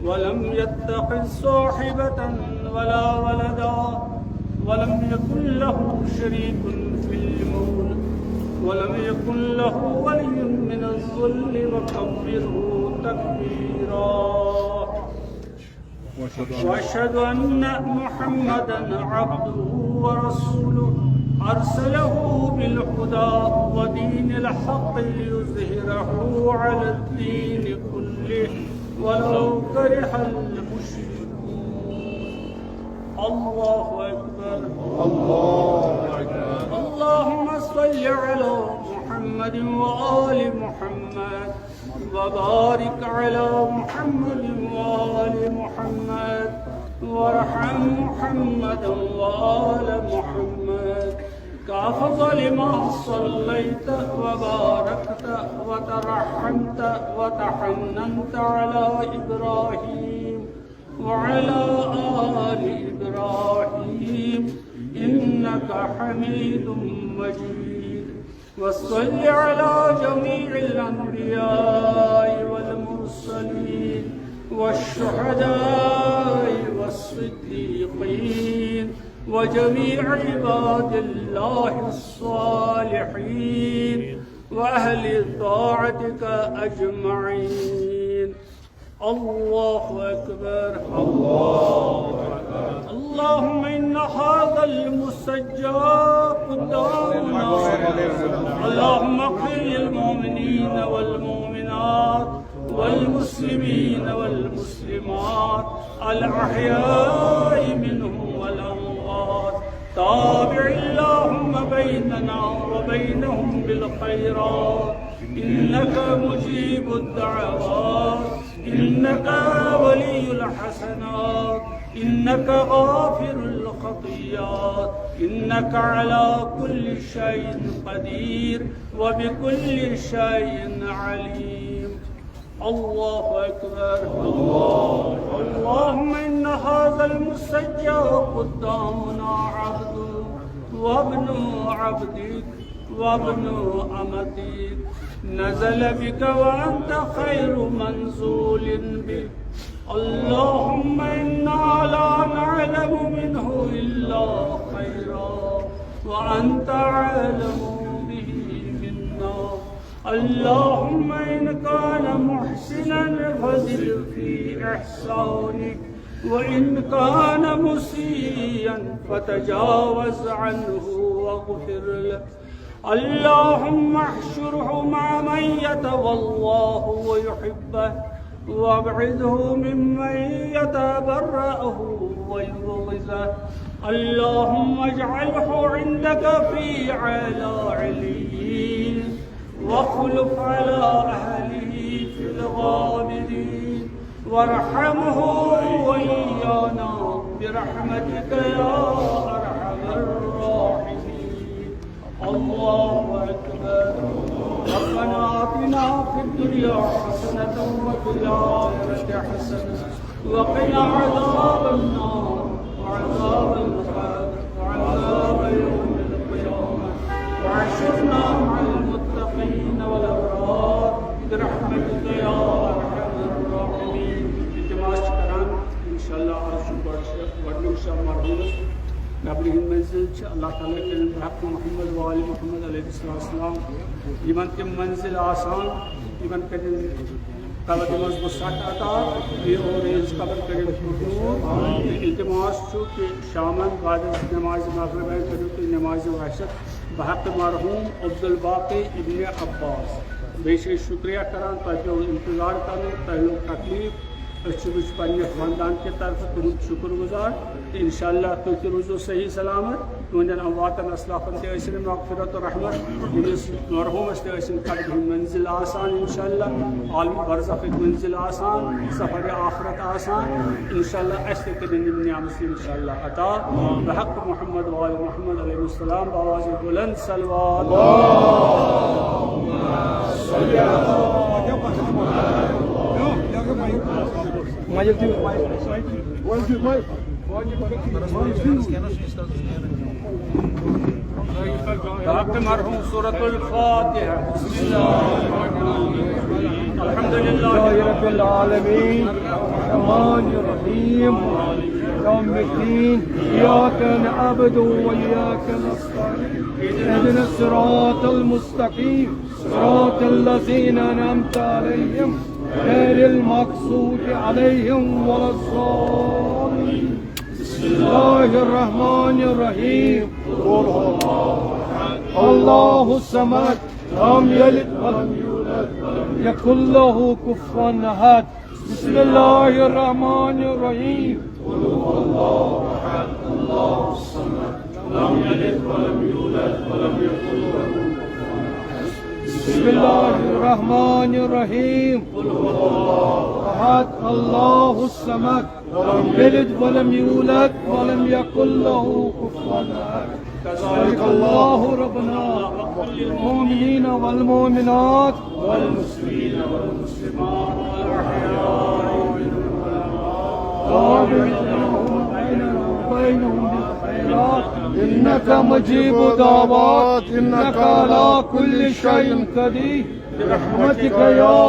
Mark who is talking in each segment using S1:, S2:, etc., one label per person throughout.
S1: ولم يتخذ صاحبة ولا ولدا ولم يكن له شريك في الملك ولم يكن له ولي من الذل وكبره تكبيرا وأشهد أن محمدا عبده ورسوله أرسله بالهدى ودين الحق ليظهره على الدين كله ولو كره المشركون. الله أكبر. اللهم صل على محمد وآل محمد وبارك على محمد وآل محمد وارحم محمدا وآل محمد كأفضل ما صليت وباركت وترحمت وتحننت على إبراهيم وعلى آل إبراهيم إنك حميد مجيد. وصل على جميع الأنبياء والمرسلين والشهداء والصديقين وجميع عباد الله الصالحين وأهل طاعتك أجمعين. الله أكبر. اللهم إن هذا المسجى قدامنا اللهم اغفر للمؤمنين والمؤمنات والمسلمين والمسلمات الأحياء منهم والأموات. تابع اللهم بيننا وبينهم بالخيرات إنك مجيب الدعوات إنك ولي الحسنات إنك غافر الخطيئات إنك على كل شيء قدير وبكل شيء عليم. الله أكبر. اللهم إن هذا المسجى قدامنا عبدك وابن عبدك وابن أمتك نزل بك وأنت خير منزول بك. اللهم إنا لا نعلم منه إلا خيرا وأنت عالم به منا. اللهم إن كان محسنا فزد في إحسانك وإن كان مسيئا فتجاوز عنه واغفر له. اللهم احشره مع من يتولاه ويحبه وابعده ممن يتبرأه ويبغضه. اللهم اجعله عندك في أعلى عليين واخلف على أهله في الغابرين وارحمه وإيانا برحمتك يا أرحم الراحمين. الله أكبر. ربنا آتنا في الدنيا حسنة وفي الآخرة حسنة وقنا عذاب النار وعذاب القبر وعذاب يوم القيامة وعشرنا مع المتقين والأبرار برحمتك يا أرحم الراحمين. التماس کران इंशाअल्लाह आज مرحوم نبرین منزل اللہ تعالیٰ کے حق محمد وآل محمد علیہ السلام یمن تم منزل آسان یمن کرن قبر وسعت عطا اور اس قبر کرن حضور التماس چھو کہ شامن بعد نماز مغرب کرو کہ نماز وحشت بحق مرحوم عبدالباقی ابن عباس بیشی شکریہ کران تاکہ انتظار کرو تہلو تکلیف پنہ خاندان کے طرف تہد شکر گزار انشاءاللہ تھی روزو صحیح سلامت تہندین امواتن اسلافن تن مغفرت و رحمت یمس مرحومس تن قبر منزل آسان انشاءاللہ عالم برزخ منزل آسان سفر آخرت آسان انشاءاللہ اس تن نعمت انشاءاللہ عطا بحق محمد وآل محمد علیہ السلام بآواز بلند صلوات بحق مرحوم سورة الفاتحة. بسم الله الحمد لله
S2: رب العالمين الرحمن الرحيم يوم الدين إياك نعبد وإياك نستعين اهدنا الصراط المستقيم صراط الذين أنعمت عليهم غير المقصود عليهم ولا الضالين. بسم الله الرحمن الرحيم الله الصمد لم يلد ولم يولد ولم يكن له كفوا أحد. بسم الله الرحمن الرحيم قل هو الله أحد الله الصمد لم يلد ولم يولد ولم يكن له كفوا أحد. بسم الله الرحمن الرحيم قل هو الله أحد الله الصمد لم يلد ولم يولد ولم يكن له كفوا أحد. صدق الله ربنا المؤمنين والمؤمنات
S1: والمسلمين والمسلمات والأحياء
S2: بينهم بالخيرات إنك مجيب دعوات إنك على كل شيء قدير برحمتك يا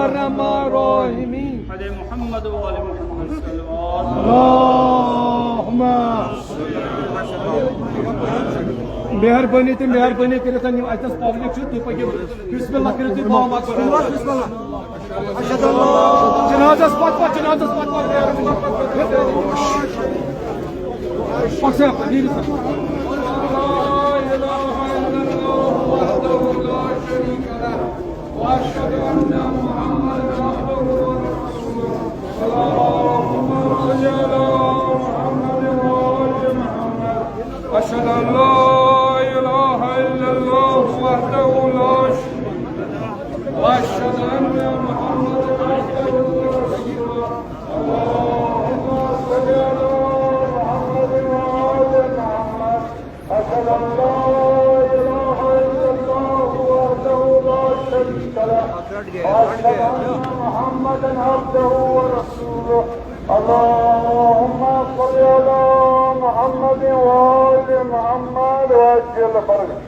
S2: أرحم الراحمين.
S1: على محمد وآل محمد صلوات
S2: اللهم मेहरबानी तो मेहरबानी कर पब्लिक बिस्मिल्लाह कर जनाजस أشهد أن لا إله إلا الله وحده لا شريك له وأشهد أن محمدا عبده ورسوله. اللهم صل على محمد وآل محمد. أشهد أن لا إله إلا الله وحده لا شريك له وأشهد أن محمدا عبده ورسوله. اللهم صل على محمد وآل محمد وأجل فرجه.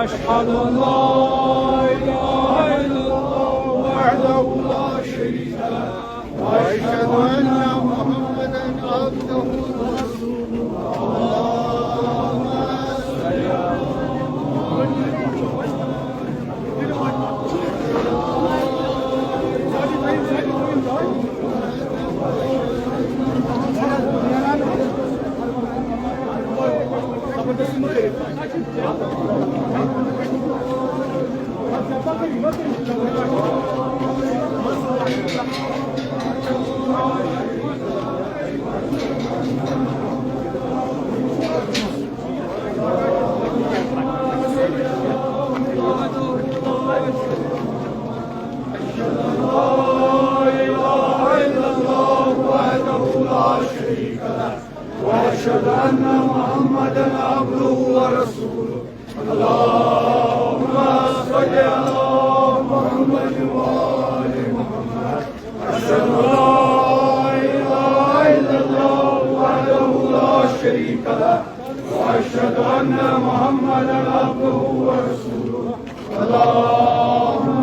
S2: أشهد أن لا إله إلا الله وحده لا شريك له وأشهد أن محمدا عبده ورسوله اللهم صل وأشهد أن محمدا عبده ورسوله اللهم صل على محمد وآل محمد أشهد أن لا إله إلا الله وحده لا شريك له وأشهد أن محمدا عبده ورسوله اللهم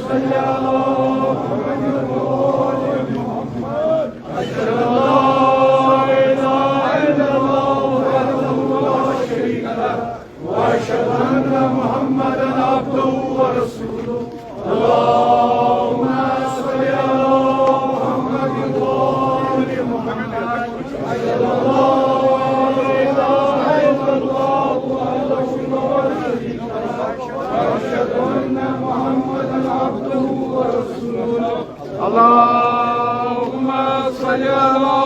S2: صل على محمد وآل محمد أشهد أن وأشهد أن محمدا عبده ورسوله اللهم صل على محمد وآل محمد أشهد أن لا إله إلا الله وحده لا شريك له وأشهد أن محمدا عبده ورسوله اللهم صل على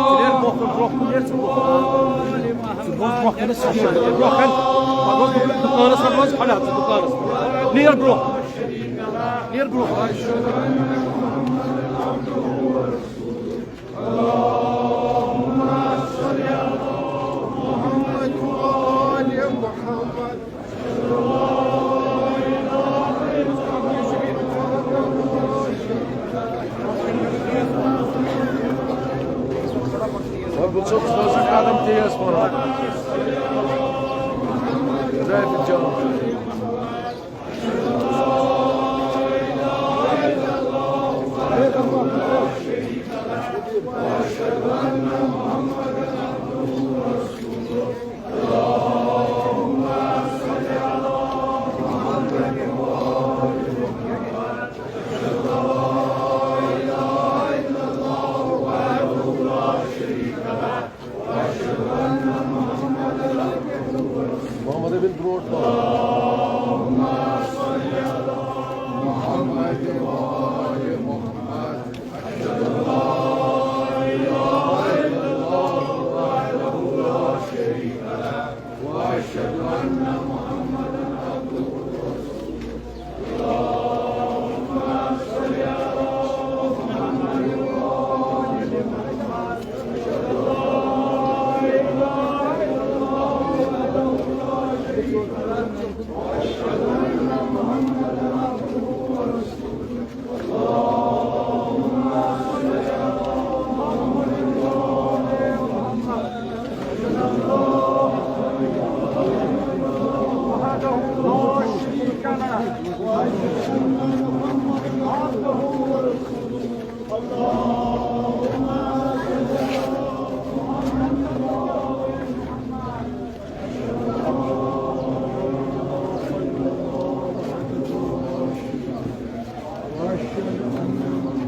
S2: Near bro. Near bro. اللهم صل على محمد وآل محمد أشهد أن لا إله إلا الله Bu çok fazla kalım diyoruz bana. Güzel bir canım. وأشهد أن محمدا عبده ورسوله اللهم صل على محمد وآل محمد أشهد أن لا إله إلا الله وحده لا شريك له وأشهد أن محمدا عبده ورسوله اللهم صل على محمد وآل محمد أشهد أن لا وأشهد أن محمدا عبده ورسوله اللهم صل على محمد وآل محمد أشهد أن لا إله إلا الله وحده لا شريك له وأشهد أن محمدا عبده ورسوله اللهم صل على محمد وآل محمد أشهد أن لا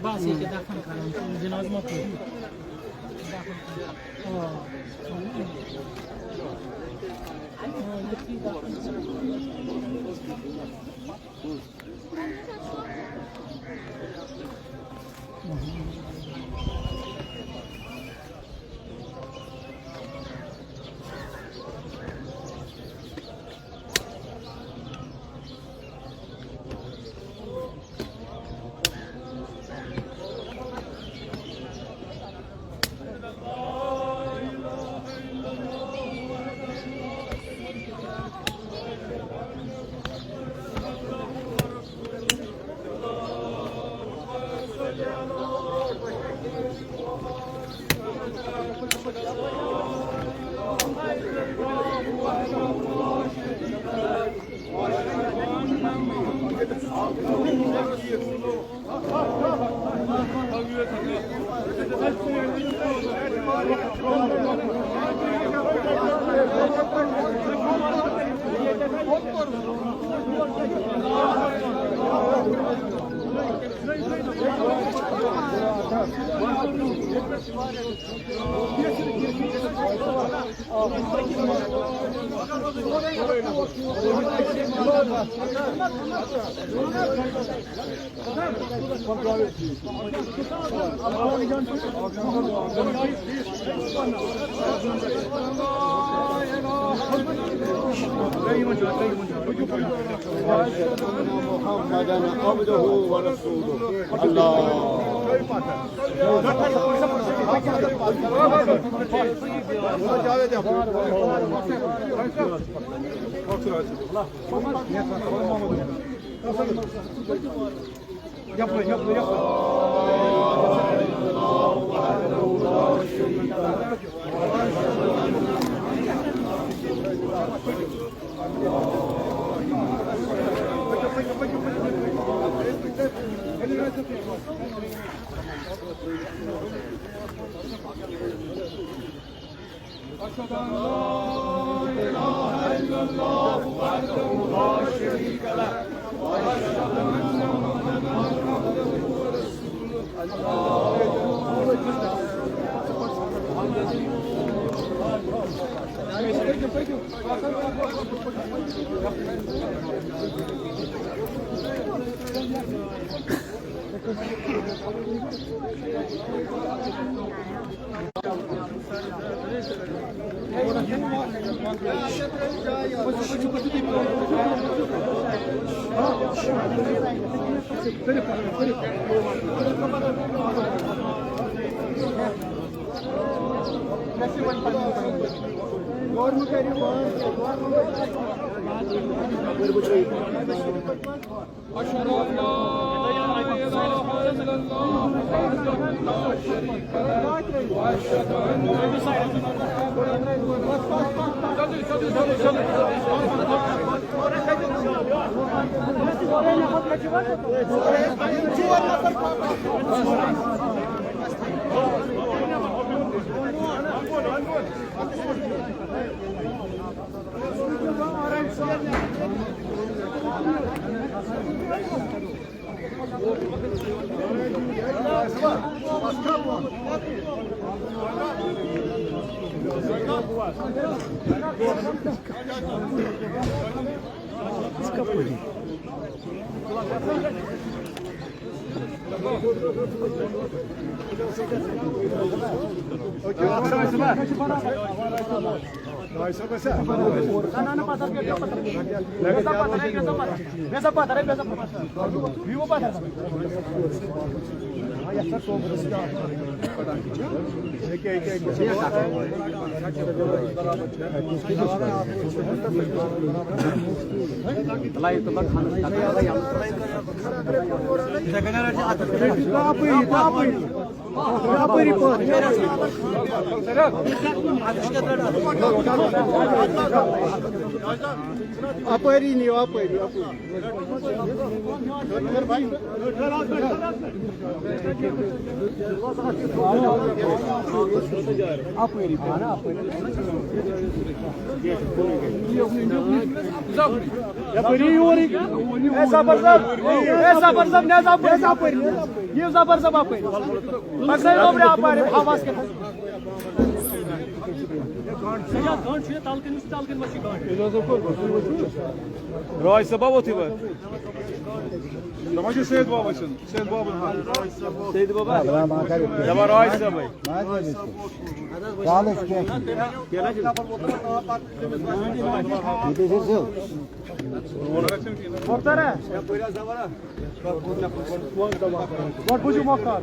S3: Bazı yerde dafan kalan, cenaze mı yapıyor?
S4: محمدا عبده ورسوله الله
S2: أشهد أن لا إله إلا الله وحده لا شريك له وأشهد أن محمدا عبده ورسوله أشهد أن لا إله إلا الله وحده لا شريك له وأشهد أن محمدا
S4: Apări, Niu, apări.
S2: Roy sabah otuyor. Tamam Seyit babasın. Seyit babın ha. Seyit baba. Ya var Roy sabah.
S4: Çalış gel.
S2: Muhtara. What would you muhtar?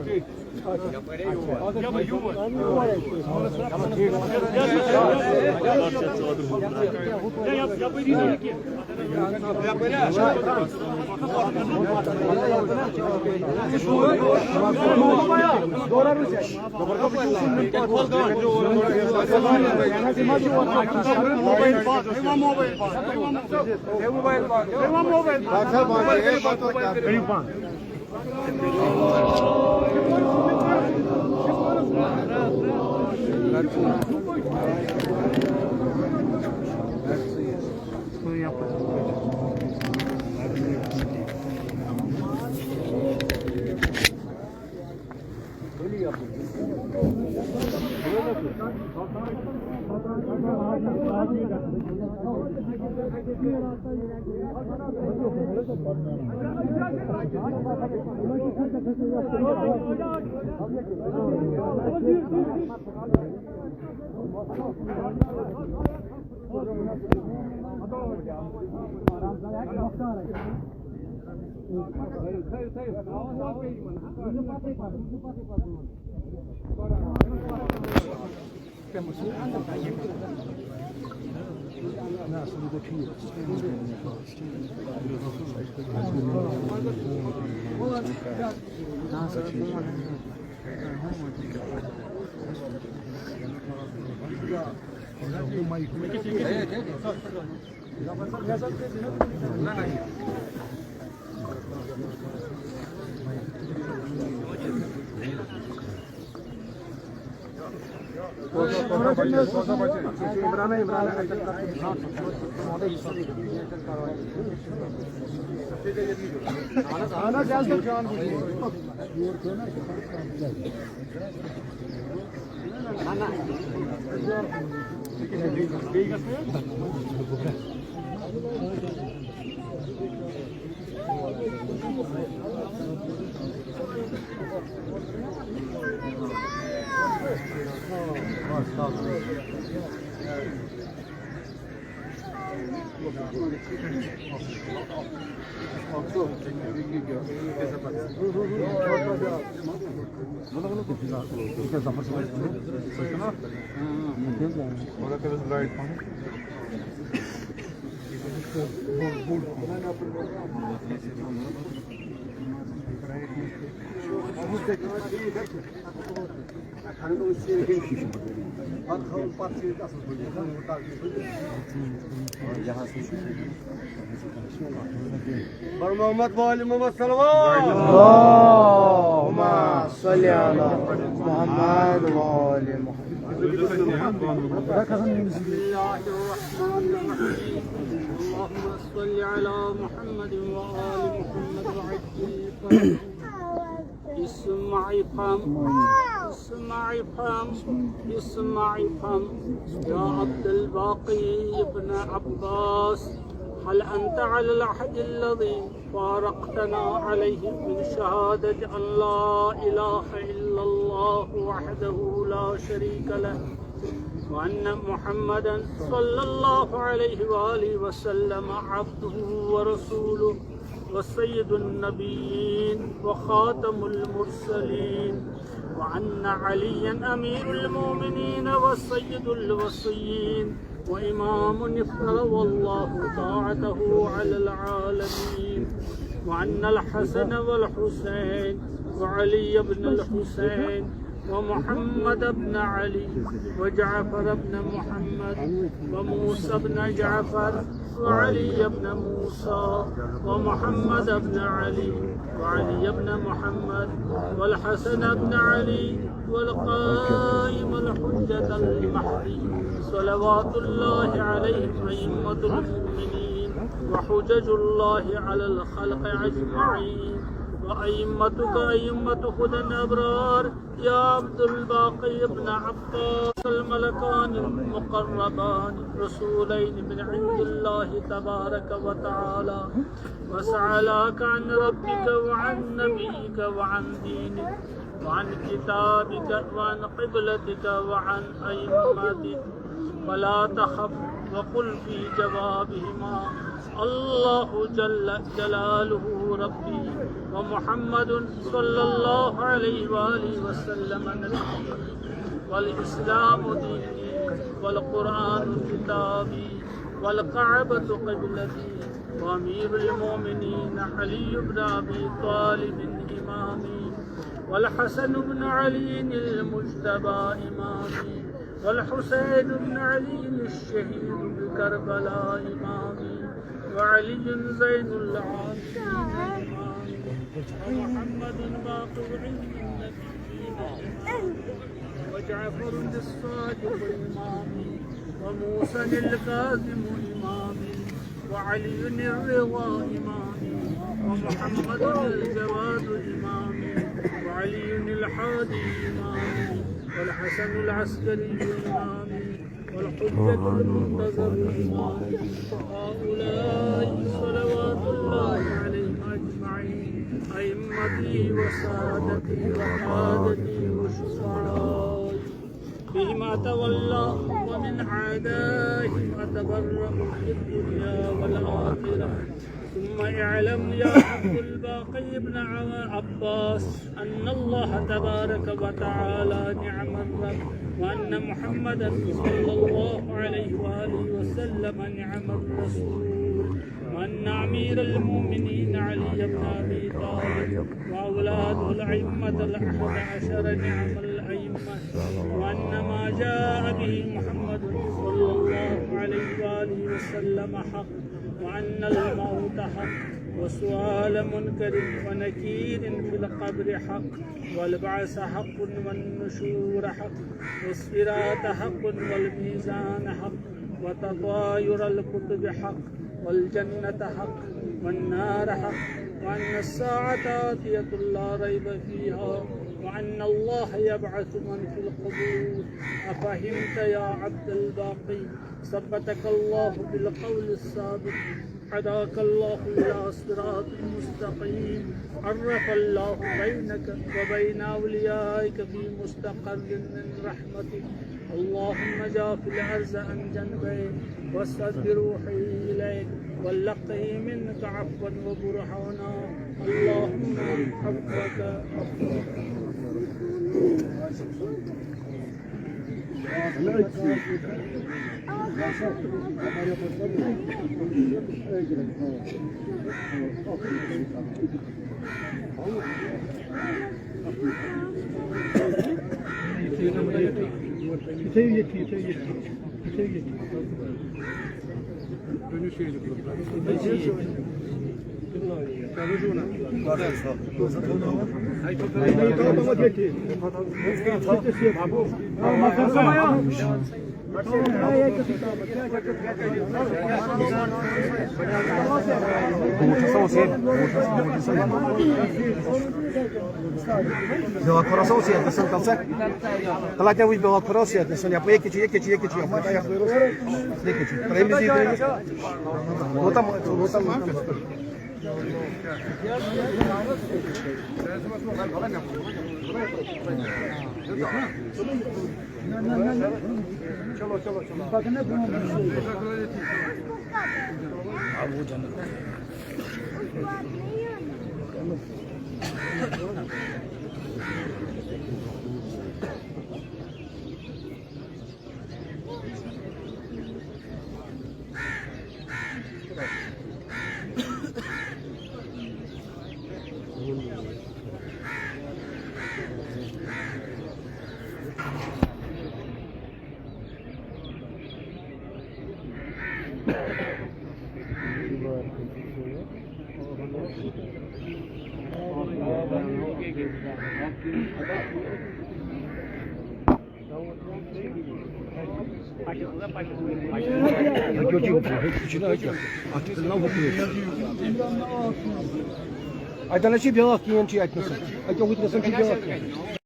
S4: Muhammed vali Muhammed salavat.
S2: Allahümme salli ala Muhammed ve ali Muhammed.
S1: بسم الله الرحمن الرحيم اللهم صل على محمد وآل محمد وعجل اسمع افهم يا عبد الباقي ابن عباس هل أنت على العهد الذي فارقتنا عليه من شهادة أن لا إله إلا الله وحده لا شريك له وأن محمدا صلى الله عليه وآله وسلم عبده ورسوله وسيد النبيين وخاتم المرسلين وأن عليا أمير المؤمنين وسيد الوصيين وإمام افترض الله طاعته على العالمين وأن الحسن والحسين وعلي بن الحسين ومحمد بن علي وجعفر بن محمد وموسى بن جعفر وعلي بن موسى ومحمد بن علي وعلي بن محمد والحسن بن علي والقائم الحجة المهدي صلوات الله عليهم أئمة المؤمنين وحجج الله على الخلق أجمعين وأئمتك أئمة هدى الأبرار يا عبد الباقي بن عباس الملكان المقربان رسولين من عند الله تبارك وتعالى وسألك عن ربك وعن نبيك وعن دينك وعن كتابك وعن قبلتك وعن أئمتك فلا تخف وقل في جوابهما الله جل جلاله ربي ومحمد صلى الله عليه وآله وسلم نبي والإسلام ديني والقرآن كتابي والكعبة قبلتي وأمير المؤمنين علي بن أبي طالب إمامي والحسن بن علي المجتبى إمامي والحسين بن علي الشهيد بكربلاء إمامي وعلي زين العابدين إمامي ومحمد باقر النبيين وجعفر الصادق إمامي وموسى الكاظم إمامي وعلي الرضا إمامي ومحمد الجواد إمامي وعلي الحادي إمامي والحسن العسكري إمامي والحجة المنتظر إمامي هؤلاء صلوات الله عليهم أجمعين أئمتي وسادتي وقادتي وشفعائي بهم أتولى ومن أعدائهم أتبرأ في الدنيا والآخرة ثم اعلم يا عبد الباقي بن عباس أن الله تبارك وتعالى نعم الرب وأن محمدا صلى الله عليه وآله وسلم نعم الرسول وأن أمير المؤمنين علي بن أبي طالب وأولاده الأئمة الأحد عشر نعم الأئمة وأن ما جاء به محمد صلى الله عليه وآله وسلم حق وأن الموت حق وسؤال منكر ونكير في القبر حق والبعث حق والنشور حق والصراط حق والميزان حق وتطاير الكتب حق والجنة حق والنار حق وأن الساعة آتية لا ريب فيها وأن الله يبعث من في القبور أفهمت يا عبد الباقي ثبتك الله بالقول الثابت هداك الله إلى صراط مستقيم عرف الله بينك وبين أوليائك في مستقر من رحمتك اللهم جاف الأرض عن جنبيك واسد روحي إليك ولقه منك عفوا وبرهانا اللهم عفوك
S4: Biała Korosą się, to są kalce. Kalaka wi biała Korosą, to są ja po jakie ci, ja po ja po jakie ci. Premizi to. Tam. Aydan şey bir akıyor, şey etmesin. Aydan uyutmasın ki bir akıyor.